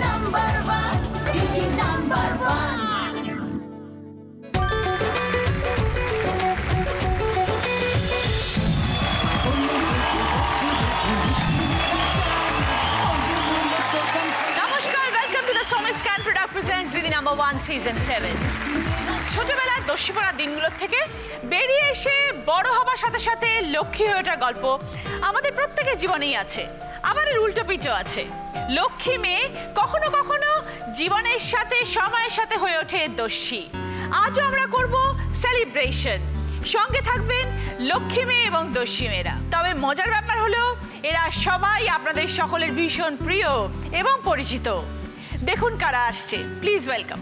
Number one, দিদি number one. নমস্কার, welcome to the Soma scan product presents দিদি number one season 7। ছোটবেলায় দস্যি পড়ার দিনগুলোর থেকে বেরিয়ে এসে বড় হবার সাথে সাথে লক্ষ্মী হয়ে ওঠার গল্প আমাদের প্রত্যেকের জীবনেই আছে। আবার এর উল্টো পিঠও আছে। লক্ষ্মী মেয়ে কখনো কখনো জীবনের সাথে সময়ের সাথে হয়ে ওঠে দস্যি। আজও আমরা করব সেলিব্রেশন। সঙ্গে থাকবেন লক্ষ্মী মেয়ে এবং দস্যি মেয়েরা। তবে মজার ব্যাপার হলো এরা সবাই আপনাদের সকলের ভীষণ প্রিয় এবং পরিচিত। দেখুন কারা আসছে, প্লিজ ওয়েলকাম।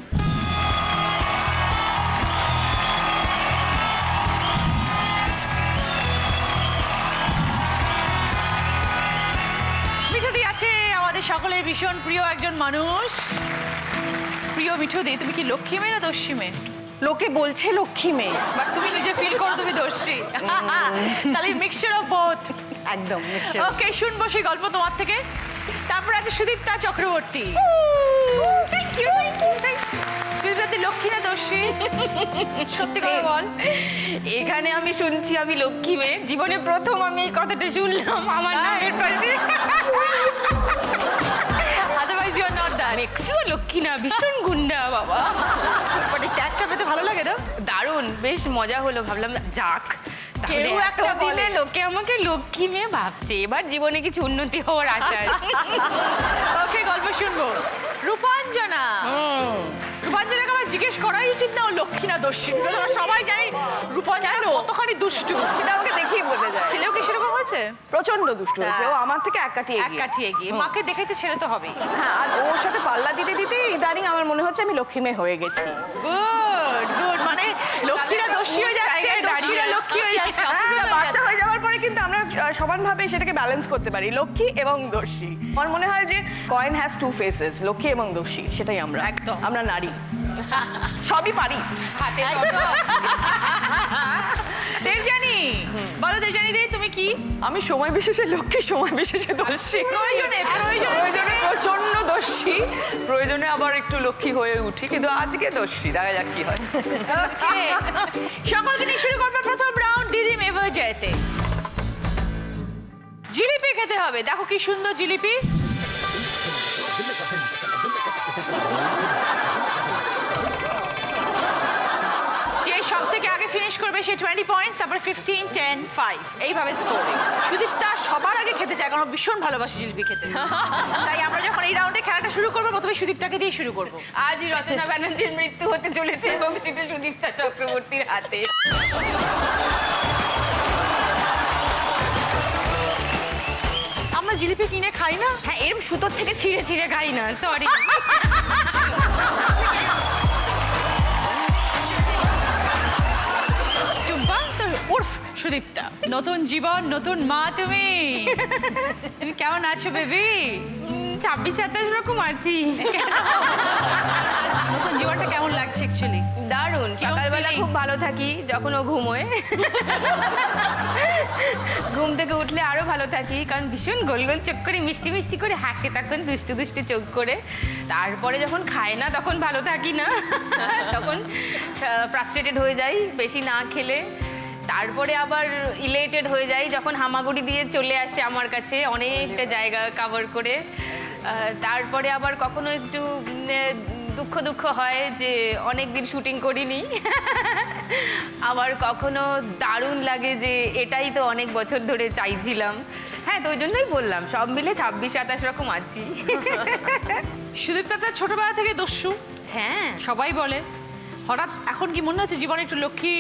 মিঠুদি আছে আমাদের সকলের ভীষণ প্রিয় একজন মানুষ। প্রিয় মিঠুদি, তুমি কি লক্ষ্মী মেয়ে না দস্যি মেয়ে? লোকে বলছে লক্ষ্মী মেয়ে, বাট তুমি নিজে ফিল করো তুমি দস্যি। তাহলে মিক্সচার অফ বোথ। একদম ওকে, শুনবো সেই গল্প তোমার থেকে। তারপর আছে সুদীপ্তা চক্রবর্তী। Thank you. সুদীপ্তা, তুই লক্ষ্মী না দস্যি? সত্যি করে বল। এখানে আমি শুনছি আমি লক্ষ্মী মেয়ে। জীবনে প্রথম আমি এই কথাটা শুনলাম আমার নামের পাশে। Otherwise you are not that. একটুও লক্ষ্মী না, ভীষণ গুন্ডা বাবা। বাট এই ট্যাগটা পেতে ভালো লাগে না? দারুণ, বেশ মজা হলো। ভাবলাম যাক, কেউ একটা বলে লোকে আমাকে লক্ষ্মী মেয়ে ভাবছে, এবার জীবনে কিছু উন্নতি হওয়ার আশা আছে। ওকে, গল্প শুনবো। রূপাঞ্জনা। রূপাঞ্জনাকে আমার জিজ্ঞেস করাই উচিত না ও লক্ষ্মী না দস্যি। আমরা সবাই জানি রূপাঞ্জনা কতখানি দুষ্টু। সেটা আমাকে দেখেই বোঝা যায়। ছেলেও কি সেরকম হয়েছে? প্রচন্ড দুষ্টু হয়েছে ও, আমার থেকে এক কাঠি এক এগিয়ে। কাঠি এগিয়ে। মাকে দেখেছে, ছেলে তো হবেই। হ্যাঁ, আর ওর সাথে পাল্লা দিতে দিতে ইদানিং আমার মনে হচ্ছে আমি লক্ষ্মী মেয়ে হয়ে গেছি। গুড গুড, মানে লক্ষ্মীরা দস্যি হয়ে যাচ্ছে, দস্যিরা লক্ষ্মী হয়ে যাচ্ছে। হ্যাঁ, বাচ্চা হয়ে যাওয়ার পরে কিন্তু আমরা সমানভাবে সেটাকে ব্যালেন্স করতে পারি, লক্ষ্মী এবং দস্যি। আমার মনে হয় যে coin has to faces, Lakshmi এবং দস্যি, সেটাই আমরা। একদম। আমরা নারী, সবই পারি। হাতে দেবজানি, বলো দেবজানি দি, তুমি কি? আমি সময় বিশেষে লক্ষ্মী, সময় বিশেষে দস্যি। প্রয়োজনে প্রয়োজনে প্রচন্ড দস্যি, প্রয়োজনে আবার একটু লক্ষ্মী হয়ে উঠি, কিন্তু আজকে দস্যি, দেখা যাক কি হয়। ওকে, সকলকে নিয়ে শুরু করবো প্রথম রাউন্ড দিদি মেভা জয়তে। জিলিপি খেতে হবে। দেখো কি সুন্দর জিলিপি। যে সব থেকে আগে ফিনিশ করবে সে 20 পয়েন্টস, তারপরে 15, 10, 5 এইভাবে স্কোরিং। সুদীপ্তা সবার আগে খেতে চায় কারণ ও ভীষণ ভালোবাসে জিলিপি খেতে। তাই আমরা যখন এই রাউন্ডে খেলাটা শুরু করবো প্রথমে সুদীপ্তাকে দিয়ে শুরু করবো। আজই রচনা ব্যানার্জির মৃত্যু হতে চলেছে এবং সেটা সুদীপ্তা চক্রবর্তীর হাতে। আমরা জিলিপি কিনে খাই না? হ্যাঁ, এরকম সুতোর থেকে ছিঁড়ে ছিঁড়ে খাই না, সরি। টুম্পা তো উর্ফ সুদীপ্তা, নতুন জীবন, নতুন মা। তুমি তুমি কেমন আছো বেবি? 26-27 রকম আছি। নতুন জীবনটা কেমন লাগছে অ্যাকচুয়ালি? দারুণ। সকালবেলা খুব ভালো থাকি যখন ও ঘুমোয়। ঘুম থেকে উঠলে আরো ভালো থাকি কারণ ভীষণ গোল গোল চোখ করে মিষ্টি মিষ্টি করে হাসে, তখন দুষ্টু দুষ্টু চোখ করে। তারপরে যখন খায় না তখন ভালো থাকি না, তখন ফ্রাস্ট্রেটেড হয়ে যাই বেশি না খেলে। তারপরে আবার ইলেটেড হয়ে যাই যখন হামাগুড়ি দিয়ে চলে আসে আমার কাছে অনেকটা জায়গা কভার করে। তারপরে আবার কখনো একটু দুঃখ দুঃখ হয় যে অনেক দিন শুটিং করিনি। আবার কখনো দারুণ লাগে যে এটাই তো অনেক বছর ধরে চাইছিলাম। হ্যাঁ, তো ওই জন্যই বললাম সব মিলে 26-27 রকম আছি। সুদীপ্তা তার ছোটবেলা থেকে দস্যু, হ্যাঁ সবাই বলে। হঠাৎ এখন কি মনে হচ্ছে জীবনে একটু লক্ষ্মী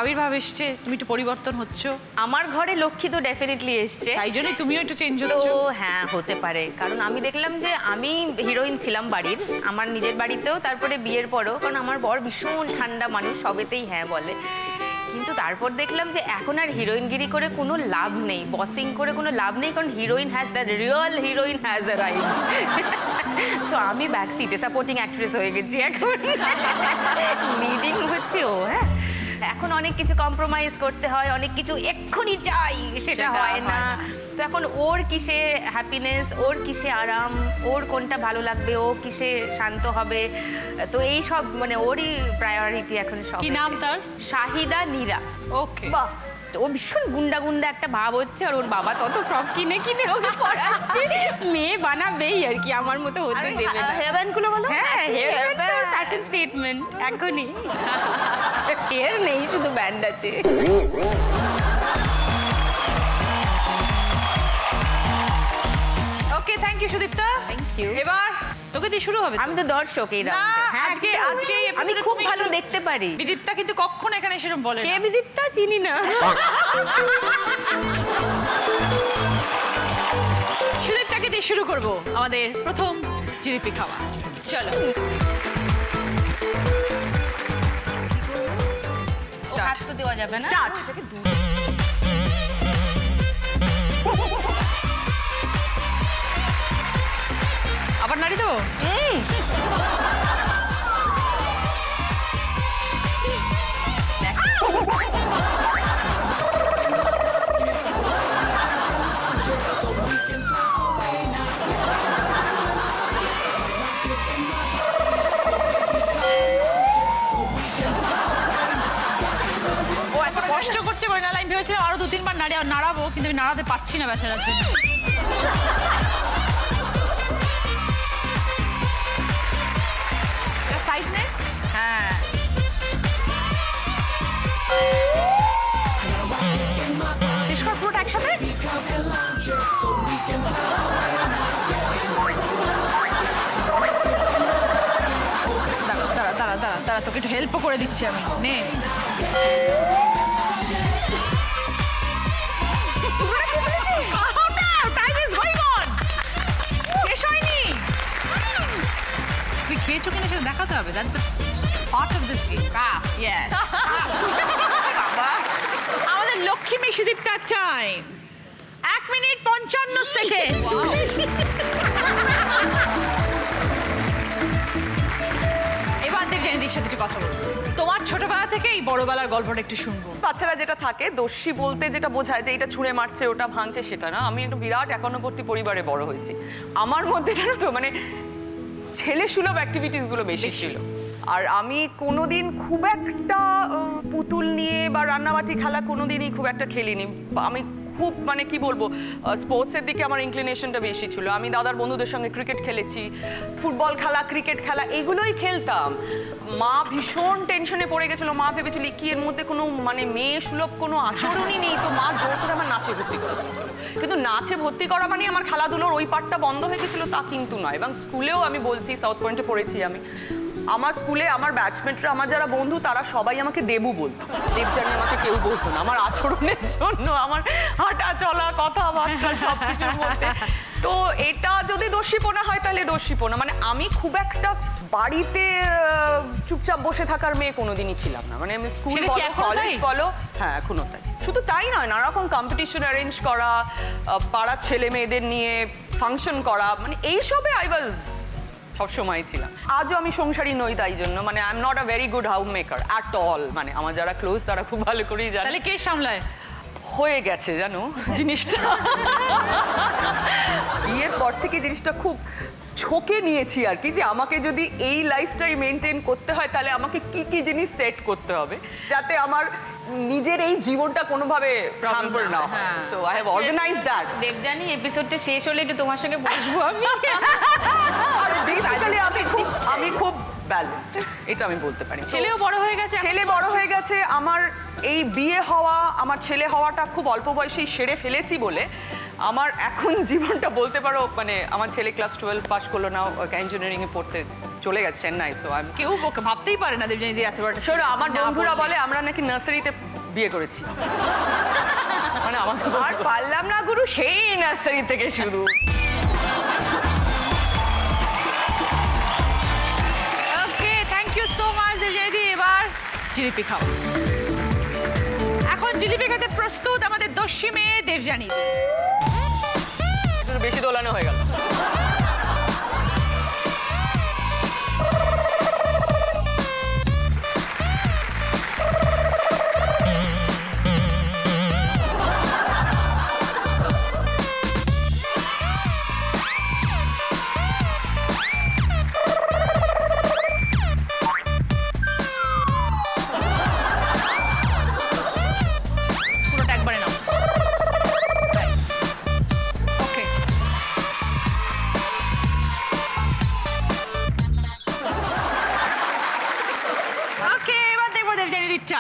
আবির্ভাব এসছে, তুমি একটু পরিবর্তন হচ্ছ? আমার ঘরে লক্ষ্মী তো ডেফিনেটলি এসছে, তাই জন্যই তুমিও একটু চেঞ্জ তো হচ্ছ। হ্যাঁ হতে পারে। কারণ আমি দেখলাম যে আমি হিরোইন ছিলাম বাড়ির, আমার নিজের বাড়িতেও, তারপরে বিয়ের পরেও। কারণ আমার বর ভীষণ ঠান্ডা মানুষ, সবেতেই হ্যাঁ বলে। কিন্তু তারপর দেখলাম যে এখন আর হিরোইনগিরি করে কোনো লাভ নেই, বসিং করে কোনো লাভ নেই, কারণ heroine has the real heroine has arrived. So আমি ব্যাক সিটে সাপোর্টিং অ্যাক্ট্রেস হয়ে গেছি এখন, লিডিং হচ্ছে ও। হ্যাঁ, এখন অনেক কিছু কম্প্রোমাইজ করতে হয়, অনেক কিছু এক্ষুনি চাই, সেটা হয় না। তো এখন ওর কিসে হ্যাপিনেস, ওর কিসে আরাম, ওর কোনটা ভালো লাগবে, ও কিসে শান্ত হবে, তো এই সব মানে ওরই প্রায়োরিটি এখন সব। কি নাম তার? শাহিদা নীরা। ওকে। বাহ, তো ও ভীষণ গুন্ডা গুন্ডা একটা ভাব হচ্ছে, আর ওর বাবা তত ফ্রক কিনে কিনে ওকে পড়াচ্ছে। মেয়ে বানাবেই আর কি, আমার মতো হতে দেবে না। হেয়ার ব্যান্ড গুলো বলো। হ্যাঁ, হেয়ার ব্যান্ড ফ্যাশন স্টেটমেন্ট এখনই। হেয়ার নেই, শুধু ব্যান্ড আছে। Okay, thank you Sudipta. Thank you. এবার তোকে দিয়ে শুরু হবে তো? আমি তো দর্শক এই না, রাউন্ডে। হ্যাঁ, আজকে এই আমি episode-এ খুব তুমি ভালো শুরু- দেখতে পারি। বিদীপ্তা কিন্তু কখনো এখানে সেরকম বলে কে না। বিদীপ্তা? চিনি না। সুদীপ্তাকে দিয়ে শুরু করব আমাদের প্রথম জিলিপি খাওয়া। চলো হাত তো দেওয়া যাবে না। স্টার্ট। আবার নাড়ি দেবো? ও এত কষ্ট করছে বলে নাহলে আমি ভেবেছিলাম আরো 2-3 বার নাড়াবো, কিন্তু আমি নাড়াতে পারছি না বেচারার জন্য। সাইড নে। হ্যাঁ, শেষ কর পুরোটা একসাথে। দাঁড়া, তোকে একটু হেল্পও করে দিচ্ছি আমি। নে। Time is going on. শেষ হয়নি। তুই খেয়েছো কিনা সেটা দেখাতে হবে। That's a part of this game. Yes. আমাদের লক্ষ্মী মেয়ে সুদীপ্তার টাইম 1 মিনিট 55 সেকেন্ড। এবার দেবজানীদির সাথে একটু কথা বলবো। তোমার ছোটবেলা থেকে এই বড়বেলার গল্পটা একটু শুনবো। বাচ্চারা যেটা থাকে দস্যি বলতে যেটা বোঝায় যে এটা ছুঁড়ে মারছে ওটা ভাঙছে, সেটা না। আমি একটা বিরাট একান্নবর্তী পরিবারে বড় হয়েছি। আমার মধ্যে জানো তো মানে ছেলে সুলভ অ্যাক্টিভিটিসগুলো বেশি ছিল। আর আমি কোনোদিন খুব একটা পুতুল নিয়ে বা রান্নাবাটি খেলা কোনোদিনই খুব একটা খেলিনি। আমি খুব মানে কি বলবো, স্পোর্টসের দিকে আমার ইনক্লিনেশনটা বেশি ছিল। আমি দাদার বন্ধুদের সঙ্গে ক্রিকেট খেলেছি, ফুটবল খেলা, ক্রিকেট খেলা এগুলোই খেলতাম। মা ভীষণ টেনশনে পড়ে গেছিলো। মা ভেবেছিল কি এর মধ্যে কোনো মানে মেয়ে সুলভ কোনো আচরণই নেই, তো মা জোর করে আমার নাচে ভর্তি করে দিয়েছিল। কিন্তু নাচে ভর্তি করা মানে আমার খেলাধুলোর ওই পার্টটা বন্ধ হয়ে গেছিলো তা কিন্তু নয়। এবং স্কুলেও আমি বলছি, সাউথ পয়েন্টে পড়েছি আমি, আমার স্কুলে আমার ব্যাচমেটরা, আমার যারা বন্ধু তারা সবাই আমাকে দেবু বলতো। দেবজানি আমাকে কেউ বলতো না, আমার আচরণের জন্য, আমার হাঁটা চলা কথাবার্তা সব কিছুর মধ্যে। তো এটা যদি দস্যিপনা হয় তাহলে দস্যিপনা। মানে আমি খুব একটা বাড়িতে চুপচাপ বসে থাকার মেয়ে কোনোদিনই ছিলাম না। মানে আমি স্কুল সেটা কি বলো, এখনো কলেজ তাই? বলো, হ্যাঁ এখনো তাই। শুধু তাই নয়, নানা রকম কম্পিটিশন অ্যারেঞ্জ করা, পাড়ার ছেলে মেয়েদের নিয়ে ফাংশন করা, মানে এইসবে আই ওয়াজ সবসময় ছিলাম। আজও আমি সংসারী নই, তাই জন্য মানে I am not a very good house maker at all. মানে আমার যারা ক্লোজ তারা খুব ভালো করেই জানে। তাহলে কে সামলায়? হয়ে গেছে জানো জিনিসটা। বিয়ের পর থেকে জিনিসটা খুব ঝোঁকে নিয়েছি আর কি, যে আমাকে যদি এই লাইফটাই মেনটেন করতে হয় তাহলে আমাকে কি কি জিনিস সেট করতে হবে যাতে আমার নিজের এই জীবনটা কোনোভাবে হ্যাম্পার না হয়। So I have organise that. Debjani এপিসোডটা শেষ হলে একটু তোমার সঙ্গে বসবো আমি। বেসিক্যালি আমি খুব ব্যালেন্সড, এটা আমি বলতে পারি। ছেলেও বড় হয়ে গেছে। ছেলে বড় হয়ে গেছে। আমার এই বিয়ে হওয়া, আমার ছেলে হওয়াটা খুব অল্প বয়সেই সেরে ফেলেছি বলে আমার এখন জীবনটা বলতে পারো মানে আমার ছেলে ক্লাস 12 পাস করলো না, ইঞ্জিনিয়ারিং এ পড়তে চলে গেছে চেন্নাই। সো আমি কেউ ভাবতেই পারে না দেবজানীদি এত বড়। শোনো, আমার বন্ধুরা বলে আমরা নাকি নার্সারিতে বিয়ে করেছি। মানে আমাকে আর পারলাম না গুরু, সেই নার্সারি থেকে শুরু। ওকে, থ্যাংক ইউ সো মাচ দেবজানীদি। এবার জিলিপি খাও। এখন জিলিপি খেতে প্রস্তুত আমাদের দস্যি মেয়ে দেবজানীদি। একটু বেশি দোলানো হয়ে গেল।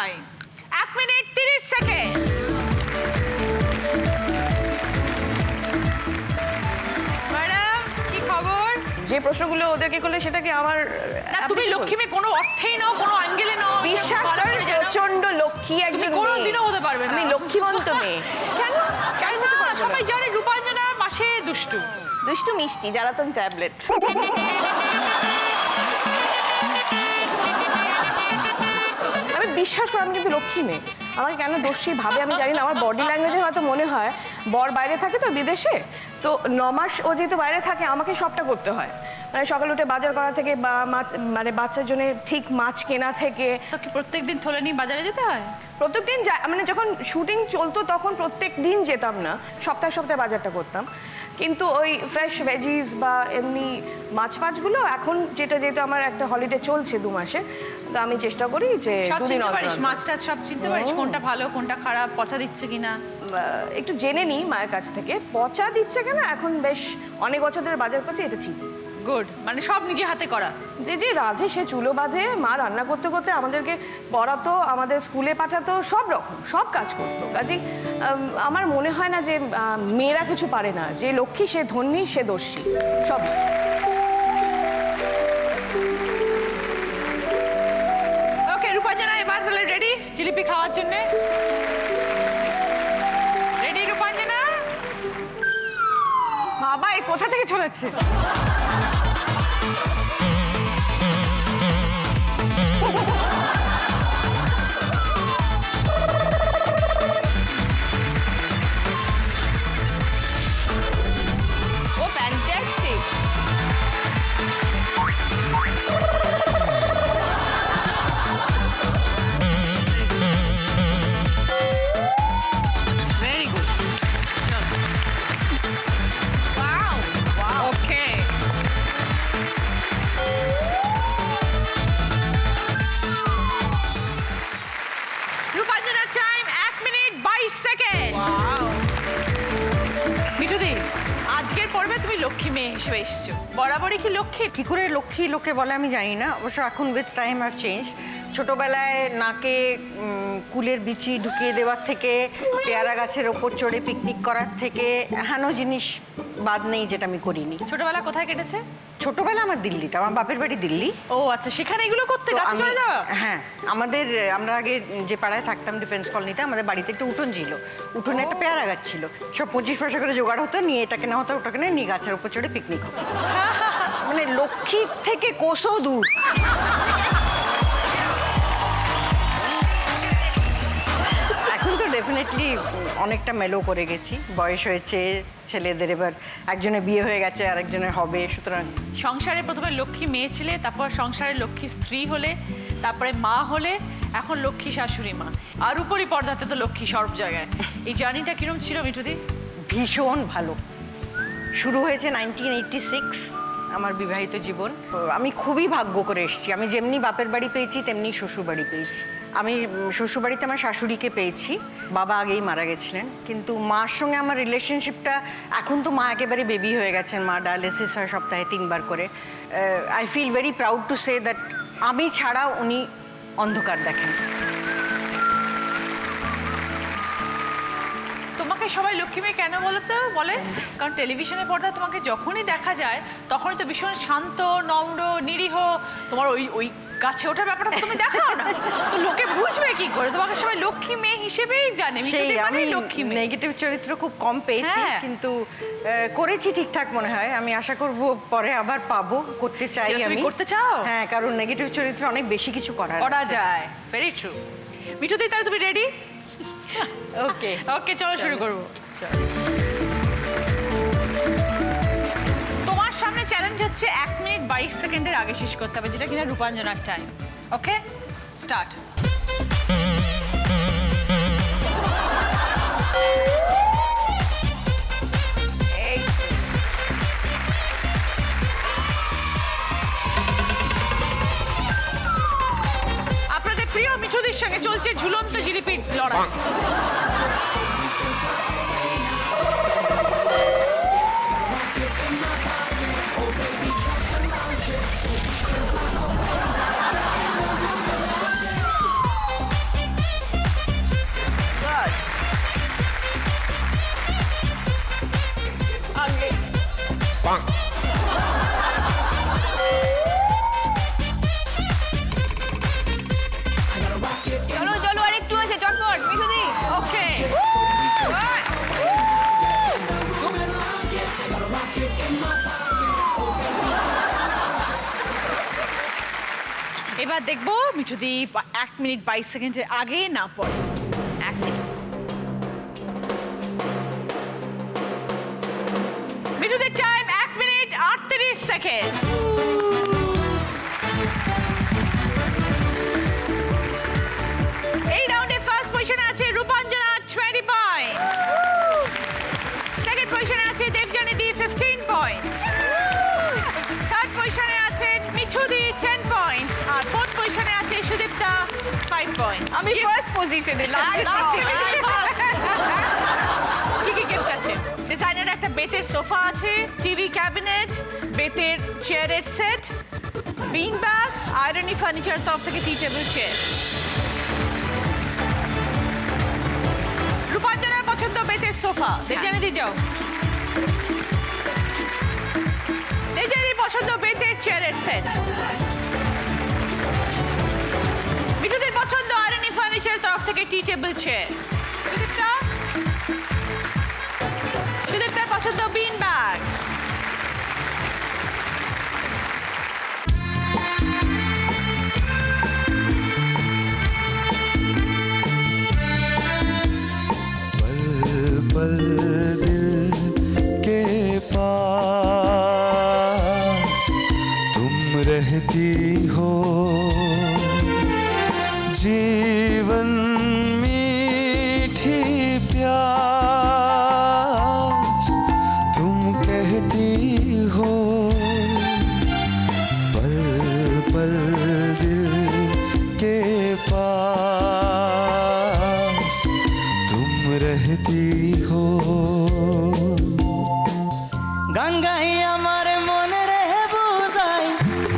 Time 1 minute 30 second. ম্যাডাম কি খবর? যে প্রশ্নগুলো ওদেরকে করলে সেটা কি আমার না তুমি লক্ষ্মী মেয়ে কোনো অর্থেই নাও, কোনো অ্যাঙ্গেলে নাও। বিশ্বাস করেন প্রচন্ড লক্ষ্মী একজন তুমি মেয়ে। কোনোদিনও হতে পারবে না। আমি লক্ষ্মীবন্ত মেয়ে। কেন কেন না, সবাই জানে রূপাঞ্জনা মাসে দুষ্টু। দুষ্টু মিষ্টি জ্বালাতন ট্যাবলেট। আমি বিশ্বাস করি আমি কিন্তু লক্ষ্মী মেয়ে। আমাকে কেন দোষী ভাবে আমি জানি না। আমার বডি ল্যাঙ্গুয়েজে হয়তো মনে হয় বর বাইরে থাকে তো বিদেশে, তো 9 মাস ও যেহেতু বাইরে থাকে আমাকে সবটা করতে হয়। মানে সকালে উঠে বাজার করা থেকে বা মানে বাচ্চার জন্য ঠিক মাছ কেনা থেকে। তো কি প্রত্যেকদিন থলে নিয়ে বাজারে যেতে হয়? প্রত্যেকদিন মানে যখন শুটিং চলতো তখন প্রত্যেক দিন যেতাম না, সপ্তাহে সপ্তাহে বাজারটা করতাম। কিন্তু ওই ফ্রেশ ভেজিস বা এমনি মাছ ফাছগুলো এখন যেহেতু আমার একটা হলিডে চলছে 2 মাসে, তো আমি চেষ্টা করি যে সব 2 দিন চিনতে অন্তর পারিস, অন্তর। মাছ টাছ সব চিনতে পারিস কোনটা ভালো কোনটা খারাপ, পচা দিচ্ছে কিনা? একটু জেনে নিই মায়ের কাছ থেকে। পচা দিচ্ছে কেন, এখন বেশ অনেক বছর ধরে বাজার করছি, এটা চিনি। গুড, মানে সব নিজে হাতে করা। যে রাধে সে চুলো বাঁধে, মা রান্না করতে করতে আমাদেরকে পড়াতো, আমাদের স্কুলে পাঠাতো, সব রকম সব কাজ করতো। কাজেই আমার মনে হয় না যে মেয়েরা কিছু পারে না। যে লক্ষ্মী সে ধন্যী সে দস্যি সব। ওকে রূপাঞ্জনা, এবার তাহলে রেডি জিলিপি খাওয়ার জন্য? রেডি রূপাঞ্জনা? বাবা এই কোথা থেকে চলেছে? ও fantastic. Very good. Wow okay. রূপাঞ্জনার টাইম 1 মিনিট 22 সেকেন্ড। মিঠুদি, আজকের পর্বে তুমি লক্ষ্মী মেয়ে হিসেবে এসেছো। বরাবরই কি লক্ষ্মী? কি করে লক্ষ্মী লোকে বলে আমি জানি না, অবশ্য এখন উইথ টাইম আর চেঞ্জ। ছোটবেলায় নাকে কুলের বিচি ঢুকিয়ে দেওয়ার থেকে, পেয়ারা গাছের ওপর চড়ে পিকনিক করার থেকে হেন জিনিস বাদ নেই যেটা আমি করিনি। ছোটবেলা কোথায় কেটেছে? ছোটবেলা আমার দিল্লিতে, আমার বাপের বাড়ি দিল্লি। ও আচ্ছা, সেখানে এগুলো করতে তো গাছে চলে যাওয়া? হ্যাঁ, আমরা আগে যে পাড়ায় থাকতাম ডিফেন্স কলোনিতে, আমাদের বাড়িতে একটা উঠোন ছিল। উঠোনে একটা পেয়ারা গাছ ছিল, সব 25 পয়সা করে জোগাড় হতো, নিয়ে এটা কেনা হতো ওটা কেনা, নিয়ে গাছের উপর চড়ে পিকনিক হতো। মানে লক্ষ্মীর থেকে কোষও দূর। এখন তো ডেফিনেটলি অনেকটা মেলো করে গেছি, বয়স হয়েছে, ছেলেদের এবার একজনের বিয়ে হয়ে গেছে আর একজনের হবে, সুতরাং সংসারে প্রথমে লক্ষ্মী মেয়ে ছিলে, তারপর সংসারে লক্ষ্মী স্ত্রী হলে, তারপরে মা হলে, এখন লক্ষ্মী শাশুড়ি মা, আর উপরই পর্দাতে তো লক্ষ্মী সব জায়গায়। এই জার্নিটা কিরম ছিল মিঠুদি? ভীষণ ভালো। শুরু হয়েছে 1986 আমার বিবাহিত জীবন। আমি খুবই ভাগ্য করে এসেছি। আমি যেমনি বাপের বাড়ি পেয়েছি তেমনি শ্বশুর বাড়ি পেয়েছি। আমি শ্বশুরবাড়িতে আমার শাশুড়িকে পেয়েছি, বাবা আগেই মারা গেছিলেন। কিন্তু মার সঙ্গে আমার রিলেশনশিপটা, এখন তো মা একেবারে বেবি হয়ে গেছেন, মা ডায়ালিসিস হয় সপ্তাহে 3 বার করে। I feel very proud to say that আমি ছাড়া উনি অন্ধকার দেখেন। তোমাকে সবাই লক্ষ্মী মেয়ে কেন বলে? কারণ টেলিভিশনে পর্দায় তোমাকে যখনই দেখা যায় তখনই তো ভীষণ শান্ত, নম্র, নিরীহ। তোমার ওই গাছে ওঠার ব্যাপারটা তো তুমি দেখাও না, তো লোকে বুঝবে কি করে? তোমাকে সবাই লক্ষ্মী মেয়ে হিসেবেই জানে। সেই আমি লক্ষ্মী মেয়ে। নেগেটিভ চরিত্র খুব কম পেয়েছি, হ্যাঁ। কিন্তু করেছি ঠিকঠাক মনে হয়। আমি আশা করব পরে আবার পাবো, করতে চাই। সেটা তুমি আমি করতে চাও? হ্যাঁ, কারণ নেগেটিভ চরিত্র অনেক বেশি কিছু করা যায়। Very true. মিঠুদি, তাহলে তুমি রেডি? ওকে ওকে, চলো শুরু করবো। তোমার সামনে চ্যালেঞ্জ হচ্ছে 1 মিনিট 22 সেকেন্ডের আগে শেষ করতে হবে, যেটা কিনা রূপাঞ্জনার টাইম। ওকে, স্টার্ট। আপনাদের প্রিয় মিঠুদির সঙ্গে চলছে ঝুলন্ত জিলিপির লড়াই। এবার দেখবো মিঠুদি 1 মিনিট 22 সেকেন্ডের আগে না পড়ে। 1 মিনিট। মিঠুদির টাইম 1 মিনিট 38 সেকেন্ড। এই রাউন্ডে ফার্স্ট পজিশনে আছে রূপাঞ্জনা 20 পয়েন্টস। সেকেন্ড পজিশনে আছে দেবজানিদি 15 পয়েন্টস। থার্ড পজিশনে আছে মিঠুদি 10 পয়েন্টস। আর ফোর্থ পজিশনে আছে সুদীপ্তা 5 পয়েন্টস। আমি ফার্স্ট পজিশনে কি কি গিফট আছে? ডিজাইনের একটা বেতের সোফা আছে, টিভি ক্যাবিনেট, বেতের চেয়ারের set, bean bag, irony furniture তরফ থেকে টি টেবিল চেয়ার। রূপাঞ্জনার পছন্দ বেতের সোফা। দেবজানিদি যাও। দেবজানিদির পছন্দ বেতের চেয়ারের সেট। মিঠুদের পছন্দ আয়রনি ফার্নিচার তরফ থেকে টি টেবিল চেয়ার। সুদীপ্তার পছন্দ বিন ব্যাগ। पल दिल के पास तुम रहती हो, जीवन मीठी प्यास तुम कहती हो, पल पल दिल के पास तुम रहती हो। গঙ্গাই আমার মনে রে বুঝাই,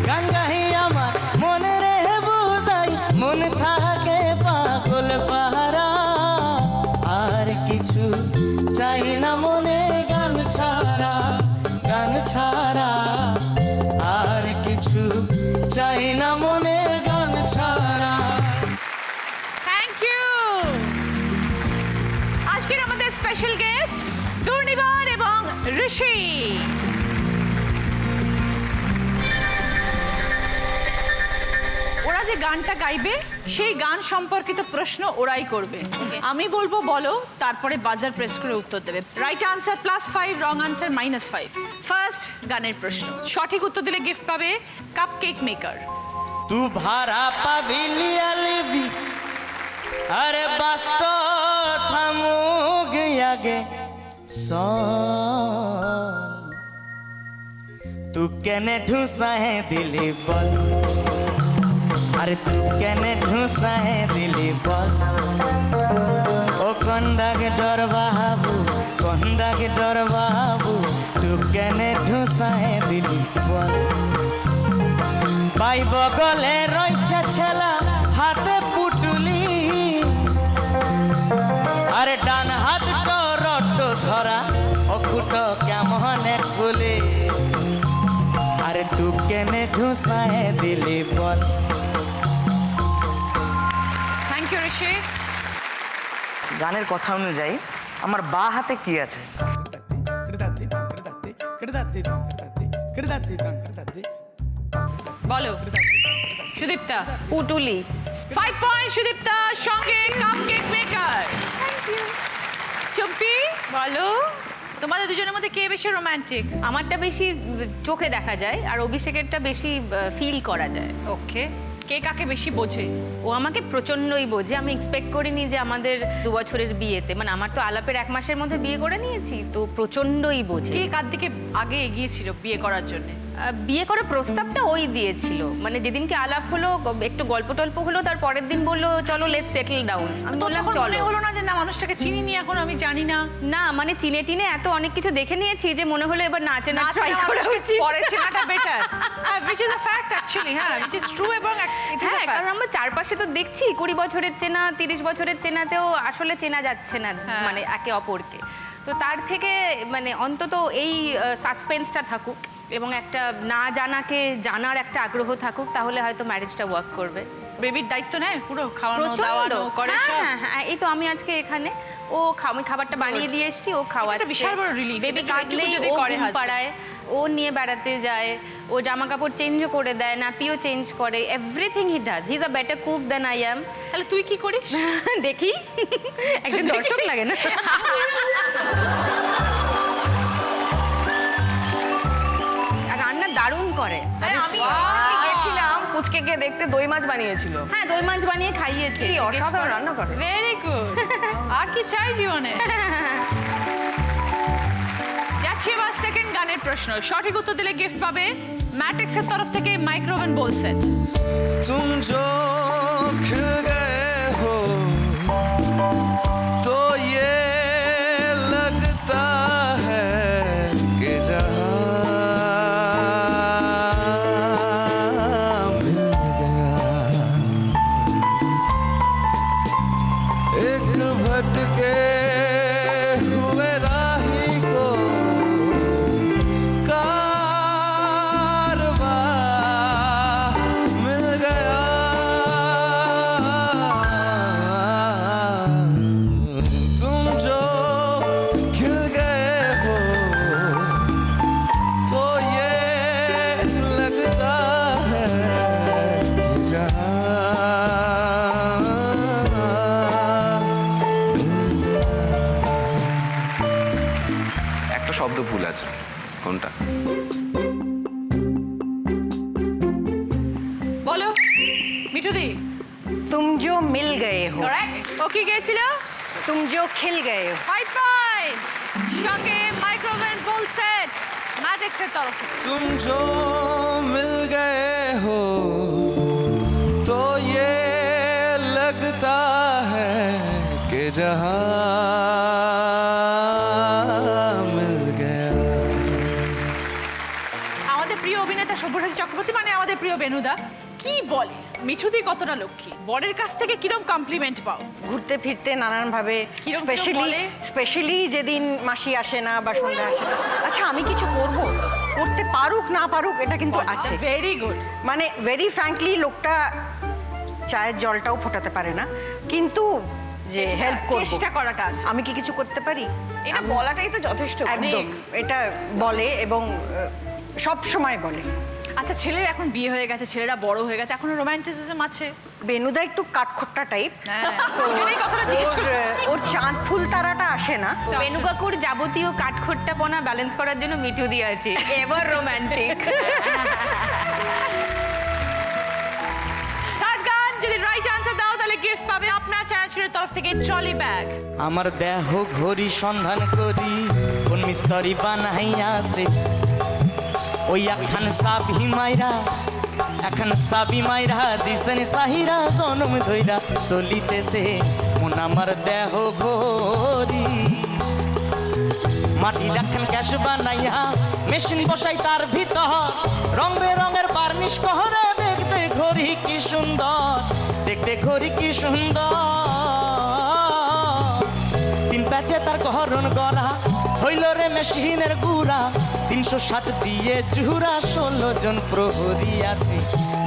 গঙ্গাই আমার মনে রে বুঝাই, মন থাকে পাগল পাহারা, আর কিছু চাই না মনে গান ছাড়া, গান ছাড়া আর কিছু চাই না মনে গান ছাড়া। Thank you. আজকের আমাদের স্পেশাল গেস্ট দুর্নিবার এবং ঋষি। ওরা যে গানটা গাইবে সেই গান সম্পর্কিত প্রশ্ন ওরাই করবে। আমি বলবো বলো, তারপরে বাজার প্রেস করে উত্তর দেবে। Right answer +5, wrong answer -5। First গানের প্রশ্ন, সঠিক উত্তর দিলে গিফট পাবে কাপ কেক মেকার। तू भारा पविलिया लिबी अरे बास्ट थामू गया गे सॉन तू केने ढूसा है दिली बल अरे तू केने ढूसा है दिली बल ओ कंडा के डर बाबू कंडा के डर बाबू तू केने ढूसा है दिली बल ভাই বগলে রইছে ছেলা হাতে পুটুলি আরে ডান হাত রট ধরা অকুট কেমনে খুলে আরে তু কেনে ঢুসায় দিলি বল। থ্যাংক ইউ ঋষি। গানের কথা অনুযায়ী আমার বা হাতে কি আছে? বলো সুদীপ্তা। পুটুলি। 5 পয়েন্ট সুদীপ্তা, সঙ্গে কাপ কেক মেকার। চম্পি বলো। তোমাদের দুজনের মধ্যে কে বেশি রোমান্টিক? আমারটা বেশি চোখে দেখা যায় আর অভিষেকেরটা বেশি ফিল করা যায়। ওকে, কে কাকে বেশি বোঝে? ও আমাকে প্রচন্ডই বোঝে। আমি এক্সপেক্ট করিনি যে আমাদের 2 বছরের বিয়েতে, মানে আমার তো আলাপের 1 মাসের মধ্যে বিয়ে করে নিয়েছি, তো প্রচন্ডই বোঝে। কে কার দিকে আগে এগিয়েছিল বিয়ে করার জন্য? বিয়ে করার প্রস্তাবটা ওই দিয়েছিল, মানে যেদিনকে আলাপ হলো, একটু গল্প টল্প হলো, তার পরের দিন বললো চলো লেটস সেটেল ডাউন। আমি তো বললাম তখন মনে চলো। হলো না যে না মানুষটাকে চিনিনি এখন, আমি জানি না? না মানে চিনে টিনে এত অনেক কিছু দেখে নিয়েছি যে মনে হলো এবার নাচে না ট্রাই করা উচিত। পরে চেনাটা better, which is a fact actually, হ্যাঁ, which is true এবং it is a হ্যাঁ, fact. কারণ আমরা চারপাশে তো দেখছি 20 বছরের চেনা, 30 বছরের চেনাতেও আসলে চেনা যাচ্ছে না হ্যাঁ। মানে একে অপরকে। তো তার থেকে মানে অন্তত এই সাসপেন্সটা থাকুক। এবং একটা না জানাকে জানার একটা আগ্রহ থাকুক, তাহলে হয়তো ম্যারেজটা ওয়ার্ক করবে। বেবির দায়িত্ব নেয় পুরো, খাওয়ানো প্রচণ্ড। দাওয়ানো করে হ্যাঁ, সব? হ্যাঁ, হ্যাঁ, এই তো আমি আজকে এখানে, আমি খাবারটা বানিয়ে দিয়ে এসেছি, ও খাওয়াচ্ছে। বিশাল বড় relief। বেবি এটা কাঁদলেই একটু যদি ও করে ঘুম husband। পাড়ায়, ও নিয়ে বেড়াতে যায়, ও জামা কাপড় চেঞ্জও করে দেয়, নাপিও চেঞ্জ করে, everything he does. He is a better cook than I am. তাহলে তুই কি করিস? দেখি একজন দর্শক লাগে না? আর রান্না দারুণ করে। আমি গেছিলাম পুচকে গিয়ে দেখতে, দই মাছ বানিয়েছিল। হ্যাঁ, দই মাছ বানিয়ে খাইয়েছে। কি অসাধারণ রান্না করে। Very good. আর কি চাই জীবনে? যাচ্ছি এবার সেকেন্ড গানের প্রশ্ন। সঠিক উত্তর দিলে গিফট পাবে ম্যাট্রিক্সের তরফ থেকে মাইক্রোওভেন বোল সেট। तुम जो खिल गए हो तो ये लगता है कि जहां मिल गया एक भटके हुए राही को कारवां मिल गया तुम जो खिल गए हो तो ये लगता है कि একটা শব্দ ভুল আছে, কোনটা? বলো মিঠুদি। तुम जो मिल गए हो, কারেক্ট। ও কি গেছিল? तुम जो खिल गए हो। 5 পয়েন্টস। সঙ্গে মাইক্রোওভেন বোল সেট ম্যাট্রিক্সের তরফ থেকে। तुम जो मिल गए हो तो ये लगता है कि जहां मिल गया আমাদের প্রিয় অভিনেতা সব্যসাচী চক্রবর্তী মানে আমাদের প্রিয় বেনুদা কি বলে মিঠুদি কতটা লক্ষ্মী, বরের কাছ থেকে কিরম কমপ্লিমেন্ট পাও? ঘুরতে ফিরতে নানান ভাবে, কিরম স্পেশালি বলে? যেদিন মাসি আসে না বা সন্ধ্যা আসে না, আচ্ছা আমি কিছু করব, করতে পারুক না পারুক এটা কিন্তু আছে। Very good. মানে ভেরি ফ্র্যাঙ্কলি লোকটা চায়ের জলটাও ফোটাতে পারে না, কিন্তু যে হেল্প করব, চেষ্টা করাটা আছে। আমি কি কিছু করতে পারি? এটা বলাটাই তো যথেষ্ট। একদম এটা বলে, এবং সব সময় বলে। আচ্ছা ছেলের এখন বিয়ে হয়ে গেছে, ছেলেরা বড় হয়ে গেছে, এখনো রোমান্টিসিজম আছে? বেনুদা একটু কাঠখোট্টা টাইপ, হ্যাঁ, ওই জন্যই কথাটা জিজ্ঞেস করলাম। ওর চাঁদ ফুল তারাটা আসে না। বেনু কাকুর যাবতীয় কাঠখোট্টাপনা ব্যালেন্স করার জন্য মিঠু দিয়ে আছে, এভার রোমান্টিক। থার্ড গান যদি রাইট আনসার দাও তাহলে গিফট পাবে আপনার চ্যানেলের তরফ থেকে ট্রলি ব্যাগ। আমার দেহ ঘড়ি সন্ধান করি কোন মিস্তরি বানাইয়া আছে ওই একখান সাবি মাইরা এখন সাবি মাইরা দিছেন সাহিরা জনম ধইরা চলিতেছে মন আমার দেহ ঘড়ি মাটি রাখেন গ্যাস বানাইয়া মেশিন বসাই তার ভিতর রং বেরঙের বার্নিশ কহরে দেখতে ঘড়ি কি সুন্দর, দেখতে ঘড়ি কি সুন্দর। তিন প্যাচে তার গহরণ গলা হইল রে মেশিনের গুড়া 360 দিয়ে জুড়া 16 জন প্রহরী আছে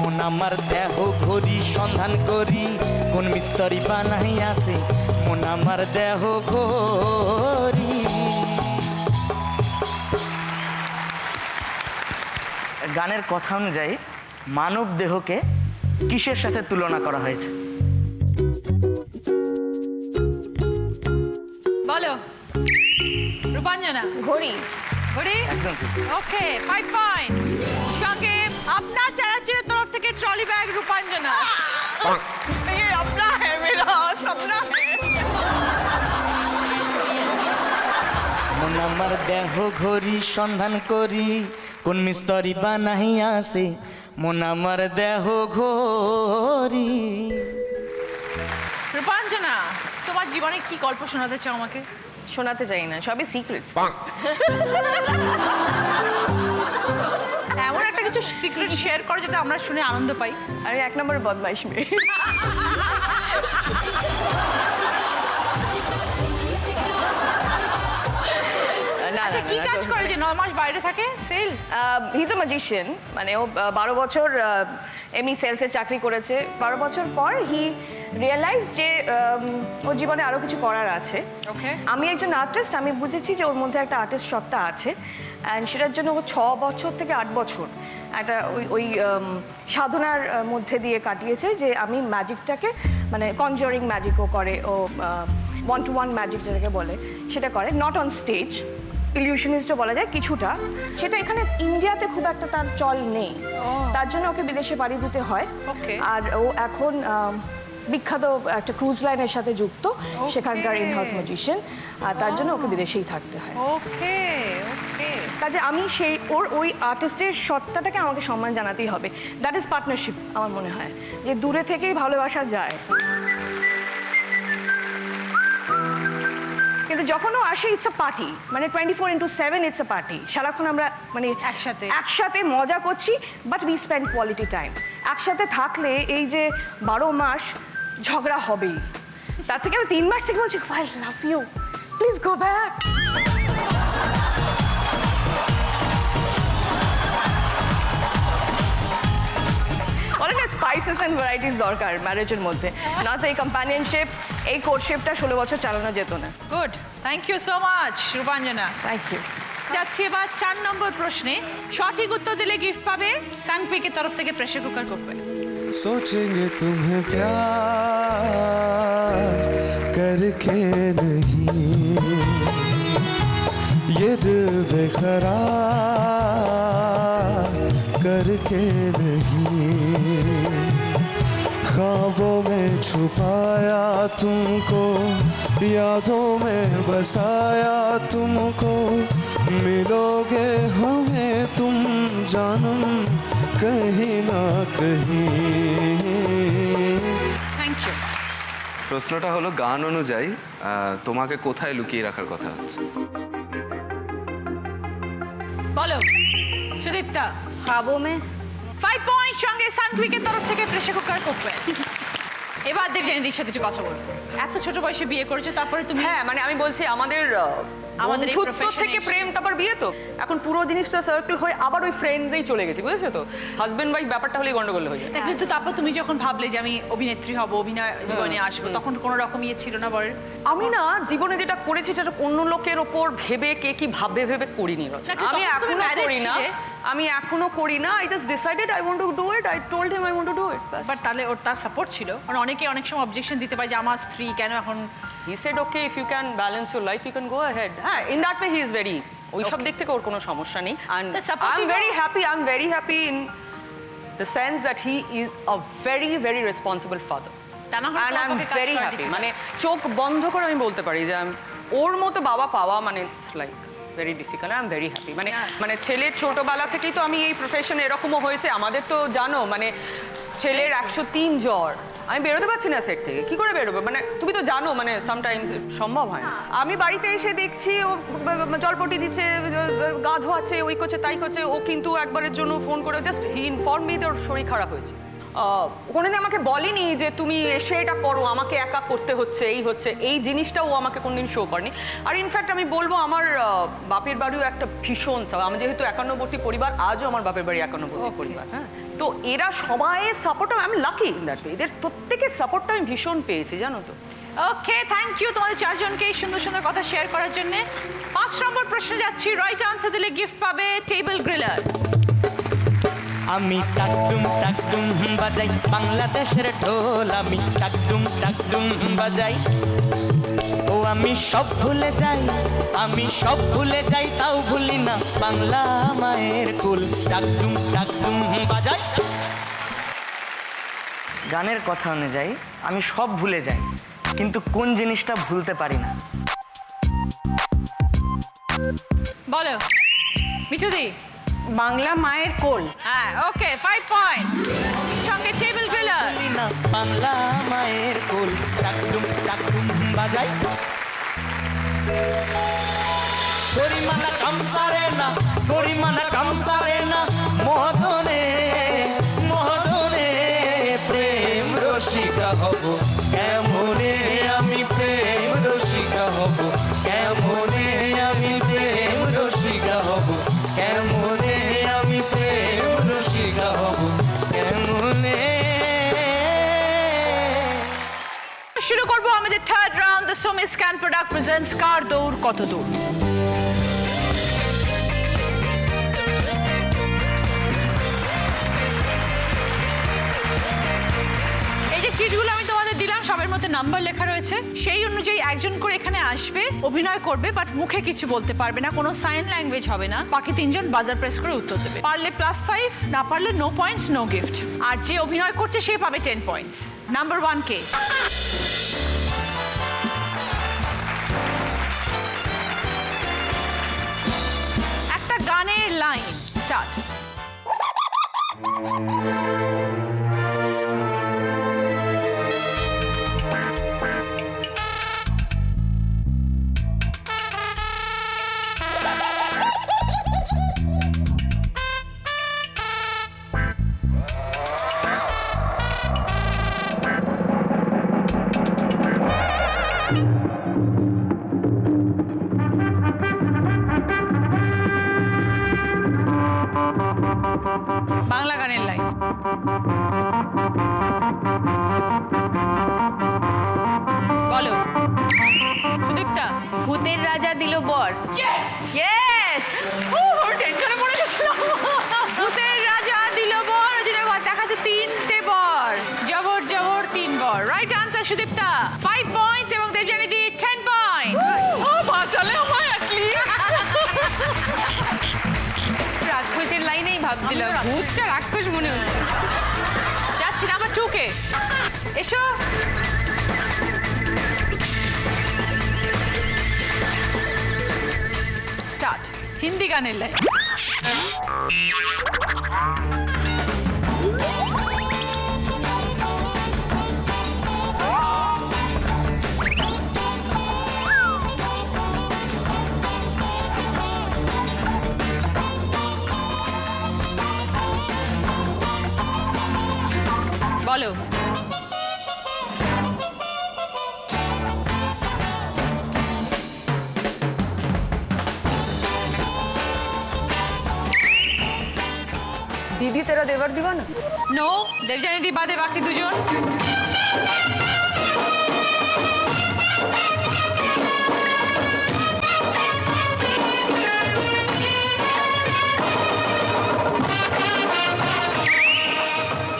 মন আমার দেহ ঘড়ি সন্ধান করি কোন মিস্তরি বানাই আছে মন আমার দেহ ঘড়ি। গানের কথা অনুযায়ী মানব দেহকে কিসের সাথে তুলনা করা হয়েছে? বলো রূপাঞ্জনা। ঘড়ি। ঘড়ি একদম ঠিক। ওকে 5 পয়েন্ট। সঙ্গে আপনার চ্যানেলের তরফ থেকে ট্রলি ব্যাগ রূপাঞ্জনা। ये अपना है मेरा सपना है। মন আমার দেহ ঘড়ি সন্ধান করি কোন মিস্তরি বানাই আছে মন আমার দেহ ঘড়ি। রূপাঞ্জনা তোমার জীবনে কি গল্প শোনাতে চাও আমাকে? শোনাতে চাই না, সবই সিক্রেটস। এমন একটা কিছু সিক্রেট শেয়ার করো যাতে আমরা শুনে আনন্দ পাই। আরে 1 নম্বর বদমাইশ মেয়ে। আচ্ছা, না আচ্ছা কি কাজ করে যে 9 মাস বাইরে থাকে? সেল? হিজ এ ম্যাজিশিয়ান, মানে ও 12 বছর এমনি সেলসের চাকরি করেছে। 12 বছর পর হি রিয়েলাইজ যে ওর জীবনে আরও কিছু করার আছে। Okay. আমি একজন আর্টিস্ট, আমি বুঝেছি যে ওর মধ্যে একটা আর্টিস্ট সত্তা আছে, অ্যান্ড সেটার জন্য ও 6 বছর থেকে 8 বছর একটা ওই সাধনার মধ্যে দিয়ে কাটিয়েছে যে আমি ম্যাজিকটাকে, মানে কনজারিং ম্যাজিকও করে ও, 1-to-1 ম্যাজিক যেটাকে বলে সেটা করে, নট অন স্টেজ, ইলিউশনিস্টও বলা যায় কিছুটা। সেটা এখানে ইন্ডিয়াতে খুব একটা তার চল নেই, তার জন্য ওকে বিদেশে পাড়ি দিতে হয়। Okay. আর ও এখন বিখ্যাত একটা ক্রুজ লাইনের সাথে যুক্ত, সেখানকার ইন হাউস ম্যাজিশিয়ান, আর তার জন্য ওকে বিদেশেই থাকতে হয়। ওকে ওকে। কাজে আমি সেই ওই আর্টিস্টের সত্তাটাকে আমাকে সম্মান জানাতেই হবে। দ্যাট ইজ পার্টনারশিপ আমার মনে হয়, যে দূরে থেকেই ভালোবাসা যায়। কিন্তু যখন ও আসে ইটস আ পার্টি, মানে 24/7 ইটস আ পার্টি। সারাক্ষণ আমরা মানে একসাথে মজা করছি, but we spend quality time. একসাথে থাকলে এই যে 12 মাস ঝগড়া হবেই, তার থেকে আমি 3 মাস থেকে বলছি I love you, please go back. অনেক স্পাইসেস অ্যান্ড ভ্যারাইটিস দরকার ম্যারেজের মধ্যে, না তো এই কম্প্যানিয়নশিপ, এই কোর্টশিপটা 16 বছর চালানো যেত না। Good, thank you so much Rupanjana. Thank you. যাচ্ছি এবার 4 নম্বর প্রশ্নে। সঠিক উত্তর দিলে গিফট পাবে সাংপিকের তরফ থেকে প্রেসার কুকার কুকওয়ে। सोचेंगे तुम्हें प्यार करके नहीं, ये दिल बेकरार करके नहीं, ख्वाबों में छुपाया तुमको, यादों में बसाया तुमको, मिलोगे हमें तुम जानम कहीं ना कहीं। Thank you. প্রশ্নটা হলো গান অনুযায়ী তোমাকে কোথায় লুকিয়ে রাখার কথা হচ্ছে? বলো সুদীপ্তা। খাবো মে 5 পয়েন্ট সঙ্গে সানকুইকের তরফ থেকে প্রেসার কুকার কুকওয়ে। এবার দেবযানীদির সাথে কিছু কথা বলবো। এত ছোট বয়সে বিয়ে করেছো, তারপরে তুমি হ্যাঁ মানে আমি বলছি আমাদের আমাদের এই বন্ধুত্ব profession থেকে এসে- প্রেম, তারপর বিয়ে, তো এখন পুরো জিনিসটা সার্কেল হয়ে আবার ওই ফ্রেন্ডসেই চলে গেছে, বুঝেছো তো? হাজবেন্ড ওয়াইফ ব্যাপারটা হলেই গন্ডগোল হয়ে যায়। কিন্তু তারপর তুমি যখন ভাবলে যে আমি অভিনেত্রী হব, অভিনয় জীবনে আসবো, তখন কোনো রকম ইয়ে ছিল না বরের? আমি না জীবনে যেটা করেছি সেটা অন্য লোকের ওপর ভেবে কে কি ভাববে ভেবে করিনি রচনা। না, কিন্তু আমি তখন তুমি এখনো married করি না, ছিলে। আমি এখনো করি না। I just decided I want to do it, I told him I want to do it. But তাহলে ওর তার সাপোর্ট ছিল, মানে অনেকে অনেক সময় অবজেকশন দিতে পারে যে আমার স্ত্রী কেন এখন। He said okay if you can balance your life you can go ahead. হ্যাঁ, in that way he is very, ওই সব দিক থেকে ওর কোনো সমস্যা নেই। And The supportive I am very happy in the sense that he is a very very responsible father. তা না হলে অ্যান্ড আই এম তোমাকে কাজ ভেরি করা হ্যাপি, difficult। মানে চোখ বন্ধ করে আমি বলতে পারি যে ওর মতো বাবা পাওয়া মানে it's like very difficult. I am very happy. মানে ছেলের ছোটবেলা থেকেই তো আমি এই প্রফেশনে এরকমও হয়েছে। আমাদের তো জানো মানে ছেলের 103 জ্বর, আমি বেরোতে পারছি না সেট থেকে, কি করে বেরোবো? মানে তুমি তো জানো মানে সামটাইমস সম্ভব হয় না। আমি বাড়িতে এসে দেখছি ও জলপটি দিচ্ছে, গা ধোয়াচ্ছে, ওই করছে তাই করছে। ও কিন্তু একবারের জন্য ফোন করে জাস্ট হি ইনফর্ম মি যে ওর শরীর খারাপ হয়েছে। কোনোদিন আমাকে বলেনি যে তুমি এসে এটা করো, আমাকে একা করতে হচ্ছে, এই হচ্ছে, এই জিনিসটাও ও আমাকে কোনোদিন শো করেনি। আর ইনফ্যাক্ট আমি বলবো আমার বাপের বাড়িও একটা ভীষণ আমি যেহেতু 51বর্তী পরিবার, আজও আমার বাপের বাড়ি 51বর্তী পরিবার। হ্যাঁ, তো এরা সবাই সাপোর্ট, আমি লাকি ইন দ্যাট ওয়ে, এদের প্রত্যেকের সাপোর্টটা আমি ভীষণ পেয়েছি, জানো তো। ওকে, থ্যাংক ইউ তোমাদের চারজনকে এই সুন্দর সুন্দর কথা শেয়ার করার জন্য। 5 নম্বর প্রশ্নে যাচ্ছি। রাইট আনসার দিলে গিফট পাবে টেবিল গ্রিলার। আমি টাকডুম বাজাই, বাংলাদেশের ঢোল আমি টাকডুম বাজাই। ও আমি সব ভুলে যাই, আমি সব ভুলে যাই, তাও ভুলি না বাংলা মায়ের কুল। টাকডুম বাজাই। গানের কথা অনুযায়ী আমি সব ভুলে যাই, কিন্তু কোন জিনিসটা ভুলতে পারি না? বলো মিঠুদি। বাংলা মায়ের কোল। হ্যাঁ, ওকে, 5 পয়েন্ট সঙ্গে টেবিল গ্রিলার। ভুলি না বাংলা মায়ের কুল। টাকডুম বাজাই। গরিমানা কামসারে না, গরিমানা কামসারে না, মহদনে প্রেম রসিকা হব কেমনে, আমি প্রেম রসিকা হব কেমনে, আমি প্রেম রসিকা হব কেমনে শুরু করব আমাদের থার্ড রাউন্ড দ্য সোমি স্ক্যান প্রোডাক্ট প্রেজেন্টস কার দৌড় কত দূর। এই যে চিটগুলো আমি তোমাদের দিলাম সবের মধ্যে নাম্বার লেখা রয়েছে, সেই অনুযায়ী একজন করে এখানে আসবে, অভিনয় করবে, বাট মুখে কিছু বলতে পারবে না, কোনো সাইন ল্যাঙ্গুয়েজ হবে না। বাকি তিনজন বাজার প্রেস করে উত্তর দেবে, পারলে +5, না পারলে নো পয়েন্টস নো গিফট। আর যে অভিনয় করছে সে পাবে 10 পয়েন্টস। নাম্বার 1 কে? একটা গানের লাইন স্টার্ট। বাংলা গানের লাইন। বলো সুদীপ্তা। ভূতের রাজা দিল বর। ইয়েস, টেনশনে পড়ে গেছিলাম। ভূতের রাজা দিল বর, ওজনের বর দেখাচ্ছে 3টে বর, জবর জবর 3 বর। রাইট আনসার সুদীপ্তা, 5 পয়েন্টস এবং দেবযানী দি 10 পয়েন্টস। ও বাঁচালে আমায় অ্যাটলিস্ট। রাক্ষসের লাইনেই ভাবছিলাম, ভূতটা রাক্ষস মনে হচ্ছে। যাচ্ছি নাম্বার 2 কে, এসো। স্টার্ট। হিন্দি গানের লাইন। বলো। দিদি তেরা দেবার দিবানা। নো, দেবযানী দি বাদে বাকি দুজন।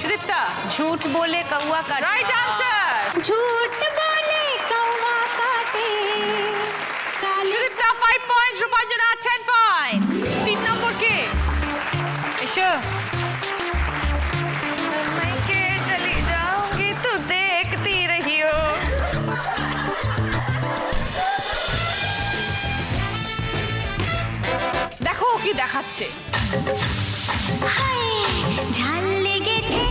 সুদীপ্তা। ঝুট বলে কৌয়া কাটে। Right answer. झूठ बोले कौवा काटे সুদীপ্তা 5 পয়েন্টস, রূপাঞ্জনা 10 পয়েন্টস। 3 নম্বর কে? এসো। মাইকে চলি যাওগি তো দেখতি রহিও। দেখো কি দেখাচ্ছে। ঝাল লেগেছে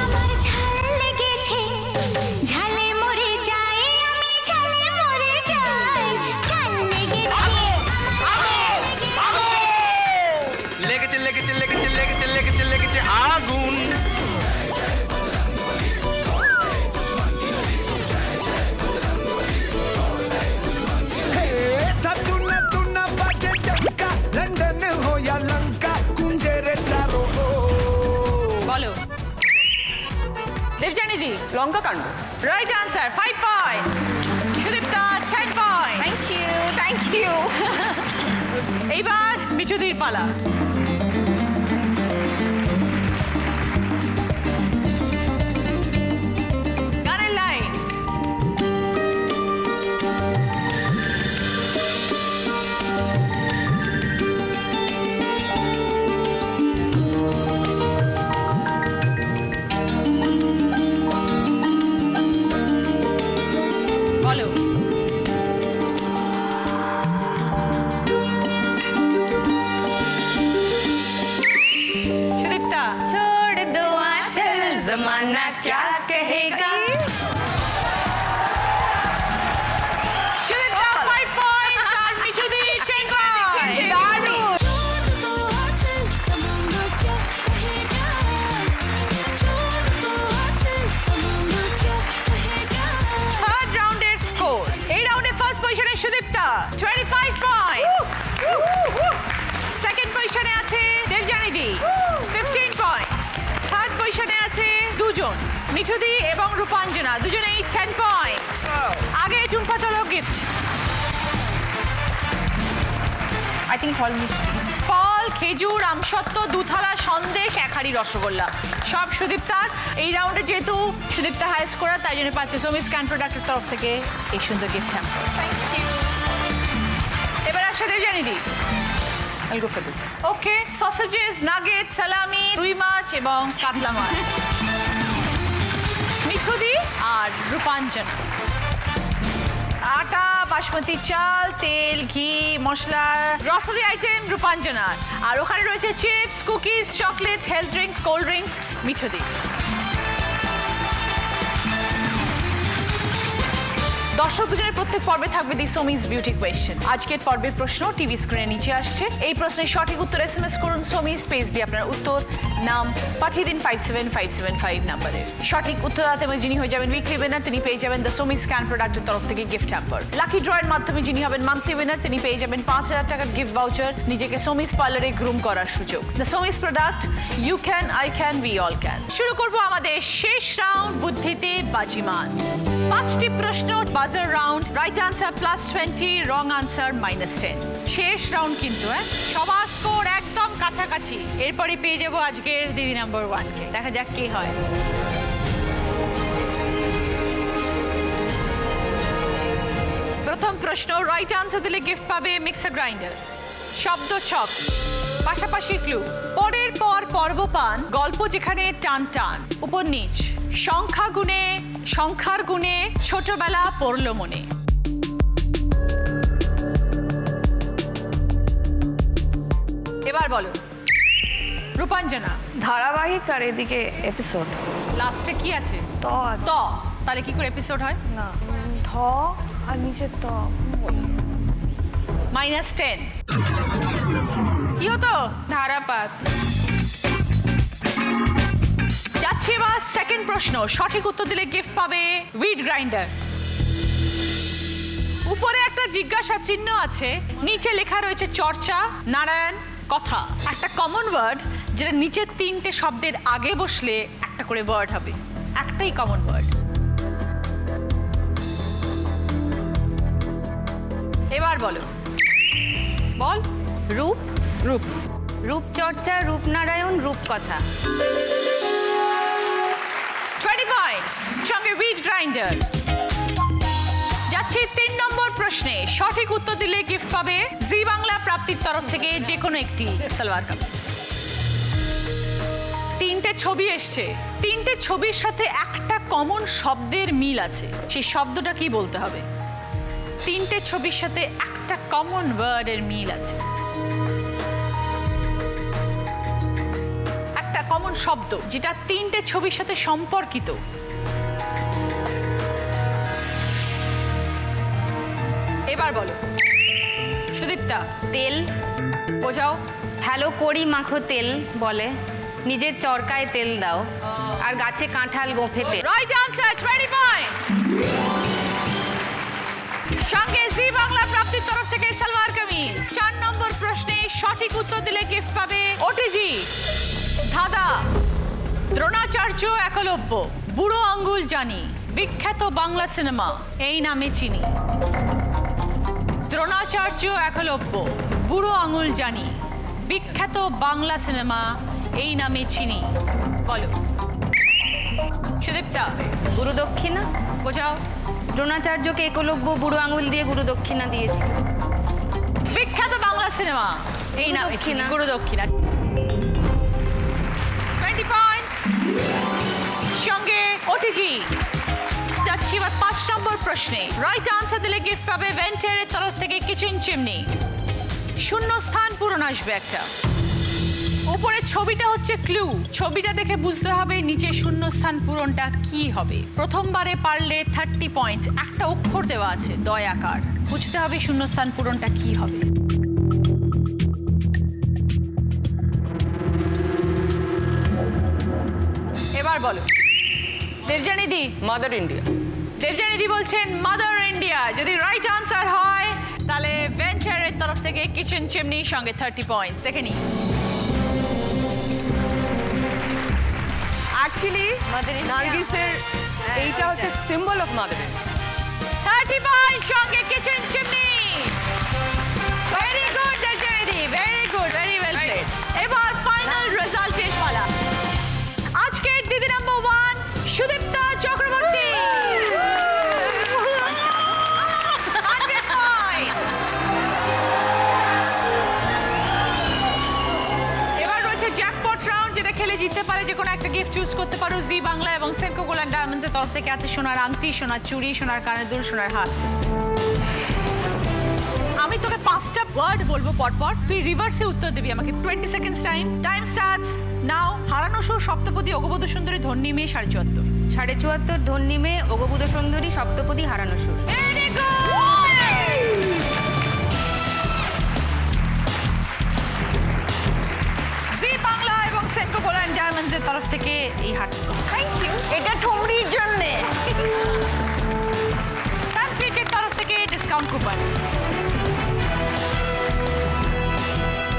আমার ঝাল লেগেছে ঝালে মরে যাই আমি ঝালে মরে যাই ঝাল লেগেছে লেগেছে লেগেছে লেগেছে লেগেছে লেগেছে লেগেছে আগুন। लंदन हो या लंका कुंजे रे चारों বলো। দেবযানী দি। লঙ্কা কাণ্ড। Right answer, 5 points. Sudipta 10 points. Thank you. এইবার মিঠুদির পালা। গানের লাইন। বলো। সুদীপ্তা। छोड़ दो आंचल जमाना क्या कहेगा। সুদীপ্তা 5 পয়েন্টস আর মিঠুদি 10 পয়েন্টস। দারুণ। থার্ড রাউন্ডের স্কোর। এই রাউন্ডে ফার্স্ট পজিশনে সুদীপ্তা 25 পয়েন্টস। সেকেন্ড পজিশনে আছে দেবযানী দি 15 পয়েন্টস। মিঠুদি এবং রূপাঞ্জনা দুজনেই 10 পয়েন্টস। আগে চুম্পা চলো গিফট। আই থিঙ্ক ফল মিষ্টি। ফল, খেজুর, আমসত্ত্ব, দুথালা, সন্দেশ, এক হাঁড়ি রসগোল্লা, সব সুদীপ্তার। এই রাউন্ডে যেহেতু সুদীপ্তা হাই স্কোরার, তাই জন্য পাচ্ছে সোমি স্ক্যান প্রোডাক্টের তরফ থেকে এই সুন্দর গিফট হ্যাম্পার। এবার আসছে দেবজানিদি। I'll go for this. Okay, sausages, nugget, সালামি, রুই মাছ এবং কাতলা মাছ। মিঠুদি আর রূপাঞ্জনা। আটা, বাসমতি চাল, তেল, ঘি, মশলা, গ্রসারি আইটেম রূপাঞ্জনার। আর ওখানে রয়েছে chips, cookies, chocolates, health drinks, cold drinks মিঠুদি। দর্শক দুজনের প্রত্যেক পর্বে থাকবে দি সোমিজ বিউটি কোয়েশ্চেন। আজকের পর্বের প্রশ্ন টিভি স্ক্রিনে নিচে আসছে। এই প্রশ্নের সঠিক উত্তর SMS করুন সোমি স্পেস দিয়ে আপনার উত্তর, নাম পাঠিয়ে দিন 57575 নম্বরে। সঠিক উত্তরদাতা এবং যিনি হয়ে যাবেন উইকলি উইনার, তিনি পেয়ে যাবেন দ্য সোমি স্ক্যান প্রোডাক্টের তরফ থেকে গিফট হ্যাম্পার। লাকি ড্রয়ের মাধ্যমে যিনি হবেন মান্থলি উইনার, তিনি পেয়ে যাবেন 5000 টাকার গিফট ভাউচার, নিজেকে সোমিজ পার্লারে গ্রুম করার সুযোগ। দ্য সোমিজ product, you can, I can, we all can. শুরু করবো আমাদের শেষ রাউন্ড, বুদ্ধিতে বাজিমান। 5টি প্রশ্ন, বাজার round, right answer +20, wrong answer -10। শেষ রাউন্ড কিন্তু সবার স্কোর একদম কাছাকাছি। এরপরে পেয়ে যাবো আজকের দিদি নাম্বার 1-কে। দেখা যাক কে হয়। প্রথম প্রশ্ন, রাইট আনসার দিলে গিফট পাবে মিক্সার গ্রাইন্ডার। শব্দ ছক, পাশাপাশি ক্লু, পরের পর পর্ব পান, গল্প যেখানে টান টান, উপর নিচ, সংখ্যার গুণে ছোটবেলা পড়লো মনে। এবার বলো রূপাঞ্জনা। ধারাবাহিক আর এদিকে এপিসোড। লাস্টে কি আছে? ত আছে। ত, তাহলে কি করে এপিসোড হয়? না, ধ আর নিচে ত। -10। কি হতো? ধারাপাত। যাচ্ছি এবার সেকেন্ড প্রশ্ন। সঠিক উত্তর দিলে গিফট পাবে উইড গ্রাইন্ডার। উপরে একটা জিজ্ঞাসা চিহ্ন আছে, নিচে লেখা রয়েছে চর্চা, নারায়ণ, কথা। একটা কমন ওয়ার্ড যেটা নিচের 3টে শব্দের আগে বসলে একটা করে ওয়ার্ড হবে, একটাই কমন ওয়ার্ড। এবার বলো, বল। রূপ, রূপ, রূপচর্চা, রূপনারায়ণ, রূপকথা। 20 পয়েন্টস, সঙ্গে উইড গ্রাইন্ডার। যাচ্ছি 3 নম্বর প্রশ্নে। সঠিক উত্তর দিলে গিফট পাবে জি বাংলা প্রাপ্তির তরফ থেকে যে কোনো একটি সালোয়ার কামিজ। 3টে ছবি এসছে, 3টে ছবির সাথে একটা কমন শব্দের মিল আছে। সেই শব্দটা কি বলতে হবে? 3টে ছবির সাথে একটা কমন ওয়ার্ডের মিল আছে, একটা কমন শব্দ যেটা 3টে ছবির সাথে সম্পর্কিত। এবার বলো সুদীপ্তা। তেল, বোঝাও। ভালো করি মাখো তেল বলে, নিজের চরকায় তেল দাও, আর গাছে কাঁঠাল গোঁফে তেল। Right answer, 20 points. সঙ্গে জি বাংলা প্রাপ্তির তরফ থেকে সালোয়ার কামিজ। 4 নম্বর প্রশ্নে সঠিক উত্তর দিলে গিফট পাবে ওটিজি, ধাঁধা, দ্রোণাচার্য, একলব্য, বুড়ো আঙ্গুল জানি, বিখ্যাত বাংলা সিনেমা এই নামে চিনি। দ্রোণাচার্য, একলব্য, বুড়ো আঙুল জানি, বিখ্যাত বাংলা সিনেমা এই নামে চিনি। বলো সুদীপ্তা। গুরুদক্ষিণা, বোঝাও। দ্রোণাচার্যকে একলব্য বুড়ো আঙুল দিয়ে গুরুদক্ষিণা দিয়েছে। বিখ্যাত বাংলা সিনেমা এই নামে চিনি, গুরুদক্ষিণা। 20 পয়েন্টস, সঙ্গে ওটিজি। যাচ্ছি এবার 5 নম্বর প্রশ্নে। রাইট আনসার দিলে গিফট পাবে ভেন্টের তরফ থেকে কিচেন চিমনি। শূন্য স্থান পূরণ আসবে একটা। উপরে ছবিটা হচ্ছে ক্লু, ছবিটা দেখে বুঝতে হবে নিচে শূন্য স্থান পূরণটা কি হবে। প্রথমবারে পারলে 30 পয়েন্টস। একটা অক্ষর দেওয়া আছে দয় আকার, বুঝতে হবে শূন্য স্থান পূরণটা কি হবে। এবার বলো দেবজানিদি। Mother India. দেবজানিদি বলছেন মাদার ইন্ডিয়া। যদি রাইট আনসার হয় তাহলে ভেঞ্চারের তরফ থেকে কিচেন চিমনি, সঙ্গে 30 পয়েন্টস। দেখে নি অ্যাকচুয়ালি নার্গিসের এইটা হচ্ছে সিম্বল অফ মাদার। 30 পয়েন্ট সঙ্গে কিচেন চিমনি। ভেরি গুড জয়দি, very good, very well played. এবার ফাইনাল রেজাল্টের পালা। আজকের দিদি নাম্বার 1 সুদীপ্তা চক্রবর্তী। 100 points। এবার রয়েছে জ্যাকপট রাউন্ড, যেটা খেলে জিততে পারে যে কোনো একটা গিফট চুজ করতে পারো জি বাংলা এবং সেনকো গোল্ড অ্যান্ড ডায়মন্ডসের তরফ থেকে আছে সোনার আংটি, সোনার চুড়ি, সোনার কানের দুল, সোনার হাত। আমি তোকে 5টা ওয়ার্ড বলবো পরপর, তুই রিভার্সে উত্তর দিবি আমাকে। 20 সেকেন্ডস টাইম স্টার্টস নাও। হারানো সুর, সপ্তপদী, অগবধূ সুন্দরী, ধন্যী মেয়ে, 74। 74 ধন্যী মেয়ে, অগবুধ সুন্দরী, সপ্তপদী, হারানো সুর। Very good. জি বাংলা এবং সেনকো গোল্ড অ্যান্ড ডায়মন্ডসের তরফ থেকে এই হাট। Thank you. এটা ঠুমরির জন্যে। সানফিকের তরফ থেকে ডিসকাউন্ট কুপন।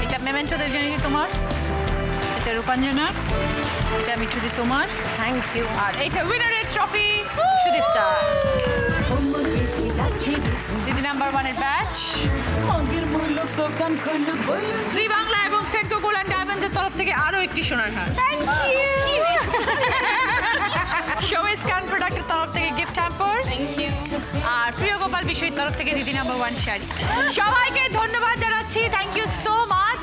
এটা মেমেন্টোদের জন্য তোমার, এটা রূপাঞ্জনার, এটা মিঠুদি তোমার। Thank you. আর এটা উইনারের ট্রফি সুদীপ্তা। দিদি নাম্বার 1 এর ব্যাচ। জি বাংলা এবং সেনকো গোল্ড অ্যান্ড ডায়মন্ডসের তরফ থেকে আরো একটি সোনার হার। Thank you. শোভে স্ক্যান প্রোডাক্টের তরফ থেকে গিফট হ্যাম্পার। Thank you. আর প্রিয় গোপাল বিষয়ের তরফ থেকে দিদি নাম্বার 1 শাড়ি। সবাইকে ধন্যবাদ জানাচ্ছি, থ্যাংক ইউ সো মাচ।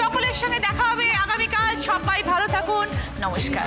সকলের সঙ্গে দেখা হবে আগামীকাল। সবাই ভালো থাকুন, নমস্কার।